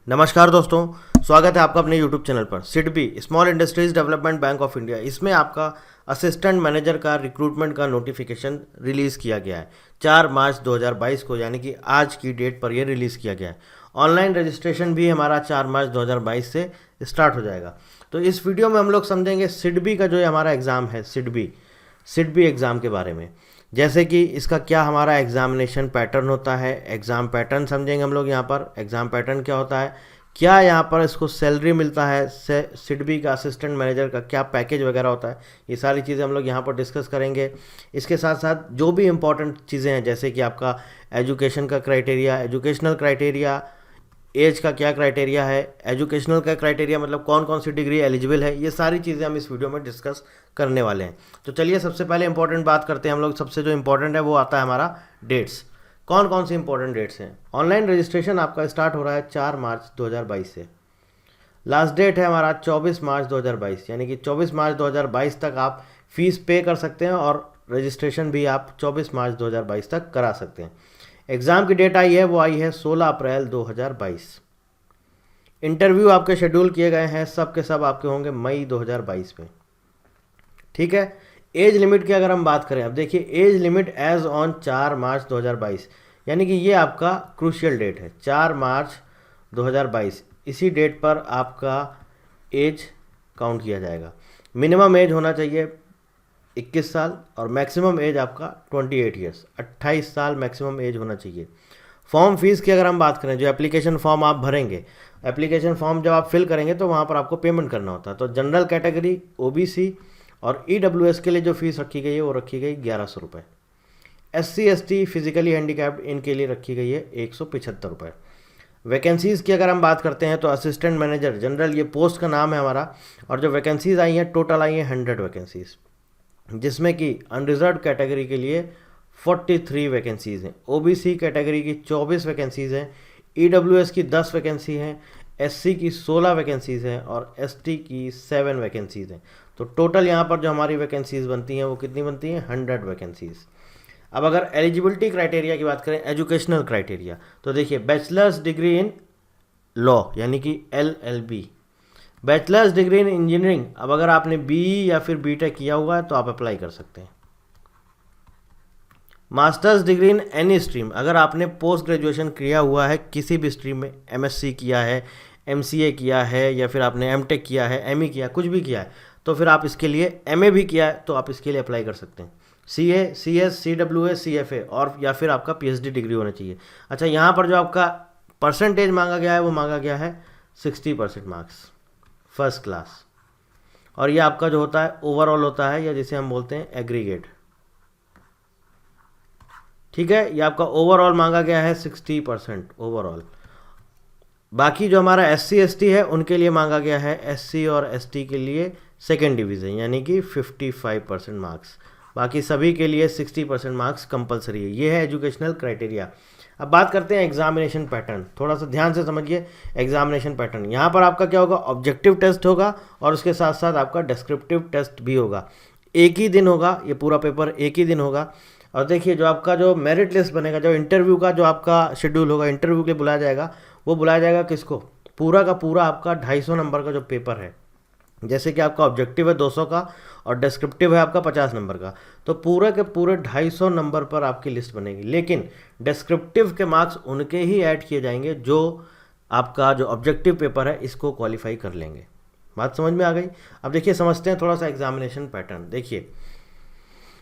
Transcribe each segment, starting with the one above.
नमस्कार दोस्तों, स्वागत है आपका अपने YouTube चैनल पर। SIDBI small industries development bank of India, इसमें आपका असिस्टेंट मैनेजर का रिक्रूटमेंट का नोटिफिकेशन रिलीज़ किया गया है 4 मार्च 2022 को, यानी कि आज की डेट पर यह रिलीज़ किया गया है। ऑनलाइन रजिस्ट्रेशन भी हमारा 4 मार्च 2022 से स्टार्ट हो जाएगा। तो इस वीडियो में हम लोग समझेंगे सिडबी का जो ये हमारा एग्ज़ाम है, सिडबी एग्ज़ाम के बारे में। जैसे कि इसका क्या हमारा एग्जामिनेशन पैटर्न होता है, एग्ज़ाम पैटर्न समझेंगे हम लोग यहाँ पर। एग्ज़ाम पैटर्न क्या होता है, क्या यहाँ पर इसको सैलरी मिलता है, सिडबी का असिस्टेंट मैनेजर का क्या पैकेज वगैरह होता है, ये सारी चीज़ें हम लोग यहाँ पर डिस्कस करेंगे। इसके साथ साथ जो भी इम्पोर्टेंट चीज़ें हैं, जैसे कि आपका एजुकेशन का क्राइटेरिया, एजुकेशनल क्राइटेरिया, एज का क्या क्राइटेरिया है, एजुकेशनल का क्राइटेरिया मतलब कौन कौन सी डिग्री एलिजिबल है, ये सारी चीज़ें हम इस वीडियो में डिस्कस करने वाले हैं। तो चलिए सबसे पहले इंपॉर्टेंट बात करते हैं हम लोग। सबसे जो इंपॉर्टेंट है वो आता है हमारा डेट्स। कौन कौन सी इंपॉर्टेंट डेट्स हैं? ऑनलाइन रजिस्ट्रेशन आपका स्टार्ट हो रहा है 4 मार्च 2022 से। लास्ट डेट है हमारा 24 मार्च 2022, यानी कि 24 मार्च 2022 तक आप फीस पे कर सकते हैं और रजिस्ट्रेशन भी आप 24 मार्च 2022 तक करा सकते हैं। एग्ज़ाम की डेट आई है वो आई है 16 अप्रैल 2022। इंटरव्यू आपके शेड्यूल किए गए हैं, सब के सब आपके होंगे मई 2022 में। ठीक है। एज लिमिट की अगर हम बात करें, अब देखिए एज लिमिट एज ऑन 4 मार्च 2022, यानी कि ये आपका क्रूशियल डेट है 4 मार्च 2022। इसी डेट पर आपका एज काउंट किया जाएगा। मिनिमम एज होना चाहिए 21 साल और मैक्सिमम एज आपका 28 ईयर्स, 28 साल मैक्सिमम एज होना चाहिए। फॉर्म फीस की अगर हम बात करें, जो एप्लीकेशन फॉर्म आप भरेंगे, एप्लीकेशन फॉर्म जब आप फिल करेंगे तो वहाँ पर आपको पेमेंट करना होता है। तो जनरल कैटेगरी, ओबीसी और ईडब्ल्यूएस के लिए जो फीस रखी गई है वो रखी गई 1100 रुपये। एससी एसटी फिजिकली हैंडीकैप्ड इनके लिए रखी गई है 175 रुपये। वैकेंसीज़ की अगर हम बात करते हैं तो असिस्टेंट मैनेजर जनरल, ये पोस्ट का नाम है हमारा, और जो वैकेंसीज़ आई हैं टोटल आई हैं 100 वैकेंसीज़, जिसमें कि अनरिजर्व कैटेगरी के लिए 43 वैकेंसीज़ हैं, ओबीसी कैटेगरी की 24 वैकेंसीज़ हैं, ईडब्ल्यूएस की 10 वैकेंसी हैं, एससी की 16 वैकेंसीज़ हैं और एसटी की 7 वैकेंसीज़ हैं। तो टोटल यहाँ पर जो हमारी वैकेंसीज़ बनती हैं वो कितनी बनती हैं? 100 वैकेंसीज़। अब अगर एलिजिबिलिटी क्राइटेरिया की बात करें, एजुकेशनल क्राइटेरिया, तो देखिए बैचलर्स डिग्री इन लॉ यानी कि LLB, bachelors degree in engineering, अब अगर आपने BE या फिर BTech किया हुआ है तो आप अप्लाई कर सकते हैं। Masters degree in any stream, अगर आपने पोस्ट ग्रेजुएशन किया हुआ है किसी भी स्ट्रीम में, MSc किया है, MCA किया है, या फिर आपने MTech किया है, ME किया, कुछ भी किया है, तो फिर आप इसके लिए, MA भी किया है तो आप इसके लिए अप्लाई कर सकते हैं। CA, CS, CWA, CFA और या फिर आपका PhD डिग्री होना चाहिए। अच्छा, यहाँ पर जो आपका परसेंटेज मांगा गया है वो मांगा गया है 60% मार्क्स, फर्स्ट क्लास। और ये आपका जो होता है ओवरऑल होता है, या जिसे हम बोलते हैं एग्रीगेट। ठीक है, ये आपका ओवरऑल मांगा गया है 60% ओवरऑल। बाकी जो हमारा SC ST है उनके लिए मांगा गया है, SC और ST के लिए सेकेंड डिवीज़न यानी कि 55% मार्क्स। बाकी सभी के लिए 60% मार्क्स कंपलसरी है। ये है एजुकेशनल क्राइटेरिया। अब बात करते हैं एग्जामिनेशन पैटर्न, थोड़ा सा ध्यान से समझिए। एग्जामिनेशन पैटर्न यहाँ पर आपका क्या होगा, ऑब्जेक्टिव टेस्ट होगा और उसके साथ साथ आपका डिस्क्रिप्टिव टेस्ट भी होगा। एक ही दिन होगा, ये पूरा पेपर एक ही दिन होगा। और देखिए जो आपका जो मेरिट लिस्ट बनेगा, जो इंटरव्यू का जो आपका शेड्यूल होगा, इंटरव्यू के लिए बुलाया जाएगा, वो बुलाया जाएगा किसको? पूरा का पूरा आपका 250 नंबर का जो पेपर है, जैसे कि आपका ऑब्जेक्टिव है 200 का और डिस्क्रिप्टिव है आपका 50 नंबर का, तो पूरे के पूरे 250 नंबर पर आपकी लिस्ट बनेगी। लेकिन डिस्क्रिप्टिव के मार्क्स उनके ही ऐड किए जाएंगे जो आपका जो ऑब्जेक्टिव पेपर है इसको क्वालिफाई कर लेंगे। बात समझ में आ गई? अब देखिए समझते हैं थोड़ा सा एग्जामिनेशन पैटर्न। देखिए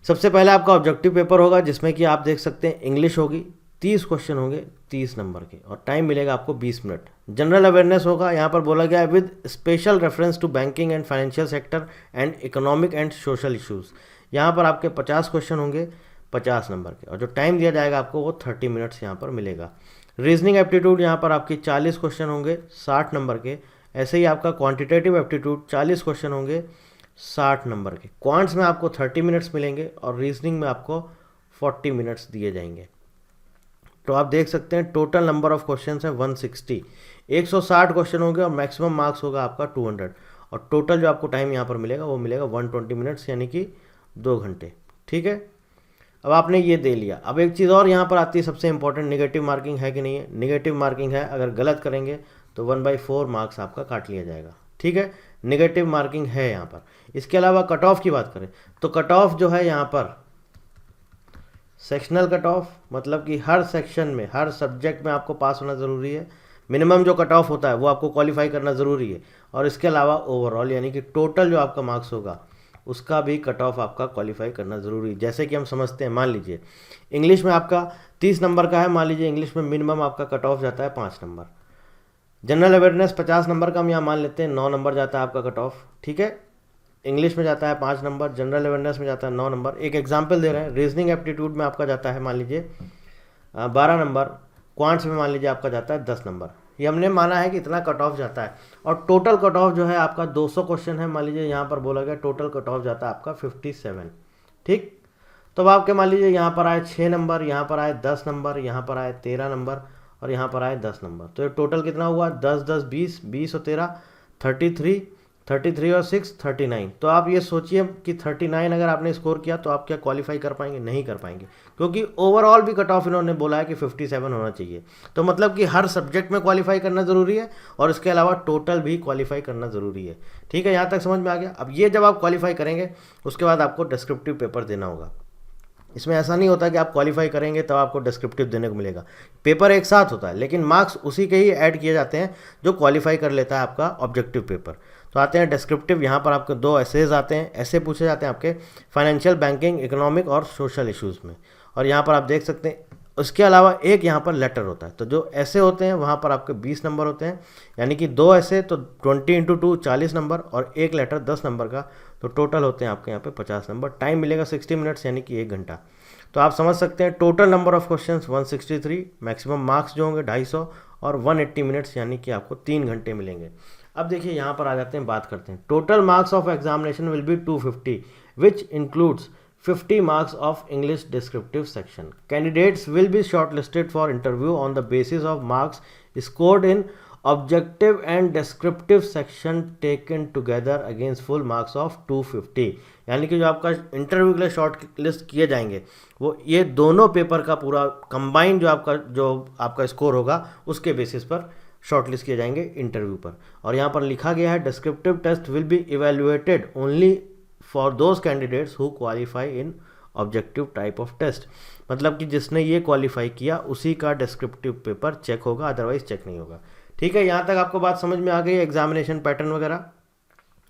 सबसे पहले आपका ऑब्जेक्टिव पेपर होगा, जिसमें कि आप देख सकते हैं इंग्लिश होगी, 30 क्वेश्चन होंगे 30 नंबर के और टाइम मिलेगा आपको 20 मिनट। जनरल अवेयरनेस होगा, यहाँ पर बोला गया है with special reference to banking and financial sector and economic and social issues. यहाँ पर आपके 50 क्वेश्चन होंगे 50 नंबर के और जो टाइम दिया जाएगा आपको वो 30 मिनट्स यहाँ पर मिलेगा। रीजनिंग एप्टीट्यूड यहाँ पर आपकी 40 क्वेश्चन होंगे 60 नंबर के। ऐसे ही आपका क्वान्टिटेटिव एप्टीट्यूड 40 क्वेश्चन होंगे 60 नंबर के। क्वांट्स में आपको 30 मिनट्स मिलेंगे और रीजनिंग में आपको 40 मिनट्स दिए जाएंगे। तो आप देख सकते हैं टोटल नंबर ऑफ क्वेश्चंस है 160, 160 क्वेश्चन होंगे और मैक्सिमम मार्क्स होगा आपका 200 और टोटल जो आपको टाइम यहाँ पर मिलेगा वो मिलेगा 120 मिनट्स यानी कि 2 घंटे। ठीक है, अब आपने ये दे लिया। अब एक चीज़ और यहाँ पर आती है सबसे इंपॉर्टेंट, निगेटिव मार्किंग है कि नहीं है? निगेटिव मार्किंग है, अगर गलत करेंगे तो 1/4 मार्क्स आपका काट लिया जाएगा। ठीक है, नेगेटिव मार्किंग है यहाँ पर। इसके अलावा कट ऑफ की बात करें तो कट ऑफ जो है यहाँ पर सेक्शनल कट ऑफ, मतलब कि हर सेक्शन में हर सब्जेक्ट में आपको पास होना ज़रूरी है। मिनिमम जो कट ऑफ होता है वो आपको क्वालिफाई करना ज़रूरी है। और इसके अलावा ओवरऑल यानी कि टोटल जो आपका मार्क्स होगा उसका भी कट ऑफ आपका क्वालिफाई करना ज़रूरी है। जैसे कि हम समझते हैं, मान लीजिए इंग्लिश में आपका 30 नंबर का है, मान लीजिए इंग्लिश में मिनिमम आपका कट ऑफ जाता है 5 नंबर। जनरल अवेयरनेस 50 नंबर का हम यहाँ मान लेते हैं, 9 नंबर जाता है आपका कट ऑफ। ठीक है, इंग्लिश में जाता है 5 नंबर, जनरल अवेयरनेस में जाता है 9 नंबर। एक एग्जाम्पल दे रहे हैं, रीजनिंग एप्टीट्यूड में आपका जाता है मान लीजिए 12 नंबर, क्वांट्स में मान लीजिए आपका जाता है 10 नंबर। ये हमने माना है कि इतना कट ऑफ जाता है। और टोटल कट ऑफ जो है आपका 200 क्वेश्चन है, मान लीजिए यहाँ पर बोला गया टोटल कट ऑफ जाता है आपका 57। ठीक, तो अब आपके मान लीजिए यहाँ पर आए 6 नंबर, यहाँ पर आए 10 नंबर, यहाँ पर आए 13 नंबर और यहाँ पर आए 10 नंबर। तो ये टोटल कितना हुआ, 10 10 20, 20 और 13 33, 33 और 6 39। तो आप ये सोचिए कि 39 अगर आपने स्कोर किया तो आप क्या क्वालिफाई कर पाएंगे? नहीं कर पाएंगे, क्योंकि ओवरऑल भी कट ऑफ इन्होंने बोला है कि 57 होना चाहिए। तो मतलब कि हर सब्जेक्ट में क्वालिफाई करना ज़रूरी है और इसके अलावा टोटल भी क्वालिफाई करना ज़रूरी है। ठीक है, यहाँ तक समझ में आ गया। अब ये जब आप क्वालिफाई करेंगे उसके बाद आपको डिस्क्रिप्टिव पेपर देना होगा। इसमें ऐसा नहीं होता कि आप क्वालिफाई करेंगे तब आपको डिस्क्रिप्टिव देने को मिलेगा। पेपर एक साथ होता है लेकिन मार्क्स उसी के ही ऐड किए जाते हैं जो क्वालिफाई कर लेता है आपका ऑब्जेक्टिव पेपर। तो आते हैं डिस्क्रिप्टिव। यहाँ पर आपके 2 एसेज आते हैं, ऐसे पूछे जाते हैं आपके फाइनेंशियल, बैंकिंग, इकोनॉमिक और सोशल इश्यूज़ में। और यहाँ पर आप देख सकते हैं उसके अलावा एक यहाँ पर लेटर होता है। तो जो ऐसे होते हैं वहाँ पर आपके 20 नंबर होते हैं, यानी कि 2 ऐसे तो 20 × 2 40 नंबर और एक लेटर 10 नंबर का, तो टोटल होते हैं आपके यहाँ पे 50 नंबर। टाइम मिलेगा 60 मिनट्स यानी कि 1 घंटा। तो आप समझ सकते हैं total number of questions 163, maximum marks जो होंगे 250 और 180 मिनट्स यानी कि आपको 3 घंटे मिलेंगे। अब देखिए यहाँ पर आ जाते हैं, बात करते हैं total marks of examination will be 250 which includes 50 marks of English descriptive section. Candidates will be shortlisted for interview on the basis of marks scored in objective and descriptive section taken together against full marks of 250. यानी कि जो आपका interview के लिए short list किए जाएंगे वो ये दोनों पेपर का पूरा कंबाइंड जो आपका स्कोर होगा उसके बेसिस पर शॉर्ट लिस्ट किए जाएंगे इंटरव्यू पर। और यहाँ पर लिखा गया है descriptive test will be evaluated only for those candidates who qualify in objective type of test. मतलब कि जिसने ये क्वालिफाई किया उसी का डिस्क्रिप्टिव पेपर चेक होगा, अदरवाइज चेक नहीं होगा। ठीक है, यहाँ तक आपको बात समझ में आ गई, एग्जामिनेशन पैटर्न वगैरह।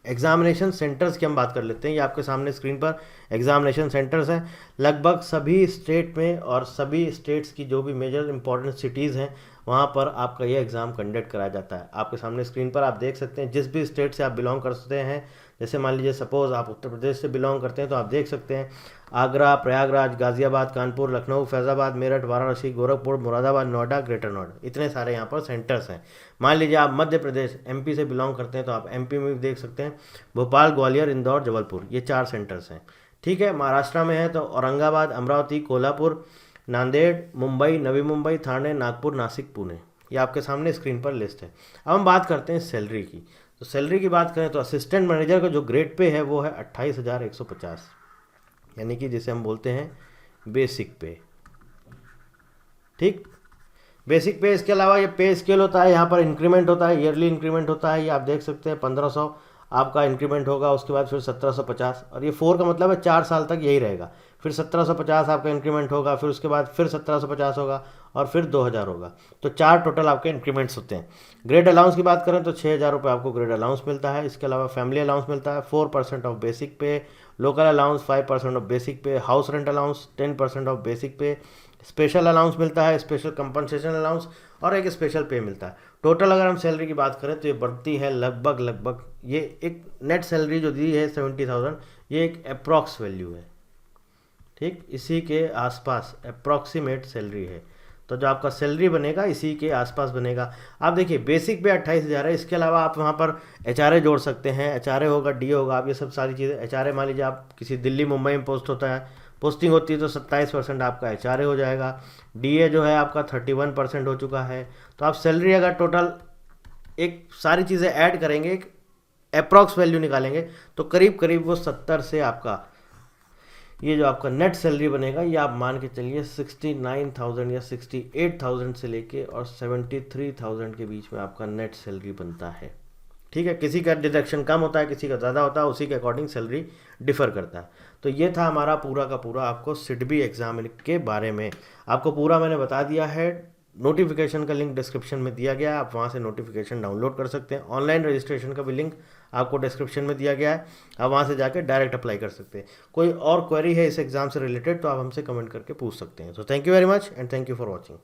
एग्जामिनेशन सेंटर्स की हम बात कर लेते हैं। ये आपके सामने स्क्रीन पर एग्जामिनेशन सेंटर्स हैं लगभग सभी स्टेट में, और सभी स्टेट्स की जो भी मेजर इंपॉर्टेंट सिटीज़ हैं वहाँ पर आपका ये एग्ज़ाम कंडक्ट कराया जाता है। आपके सामने स्क्रीन पर आप देख सकते हैं जिस भी स्टेट से आप बिलोंग करते हैं। जैसे मान लीजिए सपोज़ आप उत्तर प्रदेश से बिलोंग करते हैं तो आप देख सकते हैं आगरा, प्रयागराज, गाज़ियाबाद, कानपुर, लखनऊ, फैज़ाबाद, मेरठ, वाराणसी, गोरखपुर, मुरादाबाद, नोएडा, ग्रेटर नोएडा, इतने सारे यहाँ पर सेंटर्स हैं। मान लीजिए आप मध्य प्रदेश एमपी से बिलोंग करते हैं तो आप एमपी में भी देख सकते हैं भोपाल, ग्वालियर, इंदौर, जबलपुर, ये 4 सेंटर्स हैं। ठीक है, महाराष्ट्र में है तो औरंगाबाद, अमरावती, कोल्हापुर, नांदेड़, मुंबई, नवी मुंबई, ठाणे, नागपुर, नासिक, पुणे, ये आपके सामने स्क्रीन पर लिस्ट है। अब हम बात करते हैं सैलरी की। तो सैलरी की बात करें तो असिस्टेंट मैनेजर का जो ग्रेड पे है वो है 28,150, यानी कि जिसे हम बोलते हैं बेसिक पे। ठीक, बेसिक पे। इसके अलावा ये पे स्केल होता है, यहाँ पर इंक्रीमेंट होता है, ईयरली इंक्रीमेंट होता है। ये आप देख सकते हैं 1500 आपका इंक्रीमेंट होगा, उसके बाद फिर 1750, और ये 4 का मतलब है 4 साल तक यही रहेगा। फिर 1750 आपका इंक्रीमेंट होगा, फिर उसके बाद फिर 1750 होगा और फिर 2000 होगा। तो 4 टोटल आपके इंक्रीमेंट्स होते हैं। ग्रेड अलाउंस की बात करें तो 6000 रुपये आपको ग्रेड अलाउंस मिलता है। इसके अलावा फैमिली अलाउंस मिलता है 4% ऑफ बेसिक पे, लोकल अलाउंस 5% ऑफ बेसिक पे, house rent allowance 10% of basic पे, स्पेशल अलाउंस मिलता है, स्पेशल कंपनसेशन अलाउंस, और एक स्पेशल पे मिलता है। टोटल अगर हम सैलरी की बात करें तो ये बढ़ती है लगभग ये एक नेट सैलरी जो दी है 70,000, ये एक अप्रॉक्स वैल्यू है। ठीक, इसी के आसपास अप्रॉक्सीमेट सैलरी है। तो जो आपका सैलरी बनेगा इसी के आसपास बनेगा। आप देखिए बेसिक पे 28,000 है। इसके अलावा आप वहाँ पर एचआरए जोड़ सकते हैं, एचआरए होगा, डीए होगा, आप ये सब सारी चीज़ें। एचआरए मान लीजिए आप किसी दिल्ली मुंबई में पोस्टिंग होती है तो 27% आपका एचआरए हो जाएगा। डीए जो है आपका 31% हो चुका है। तो आप सैलरी अगर टोटल एक सारी चीज़ें ऐड करेंगे, एक अप्रॉक्स वैल्यू निकालेंगे तो करीब वो 70 से आपका ये जो आपका नेट सैलरी बनेगा ये आप मान के चलिए 69,000 या 68,000 से लेके और 73,000 के बीच में आपका नेट सैलरी बनता है। ठीक है, किसी का डिडक्शन कम होता है, किसी का ज़्यादा होता है, उसी के अकॉर्डिंग सैलरी डिफर करता है। तो ये था हमारा पूरा का पूरा आपको सिडबी एग्ज़ाम के बारे में, आपको पूरा मैंने बता दिया है। नोटिफिकेशन का लिंक डिस्क्रिप्शन में दिया गया है, आप वहाँ से नोटिफिकेशन डाउनलोड कर सकते हैं। ऑनलाइन रजिस्ट्रेशन का भी लिंक आपको डिस्क्रिप्शन में दिया गया है, आप वहाँ से जाकर डायरेक्ट अप्लाई कर सकते हैं। कोई और क्वेरी है इस एग्ज़ाम से रिलेटेड तो आप हमसे कमेंट करके पूछ सकते हैं। तो thank you very much and thank you for watching.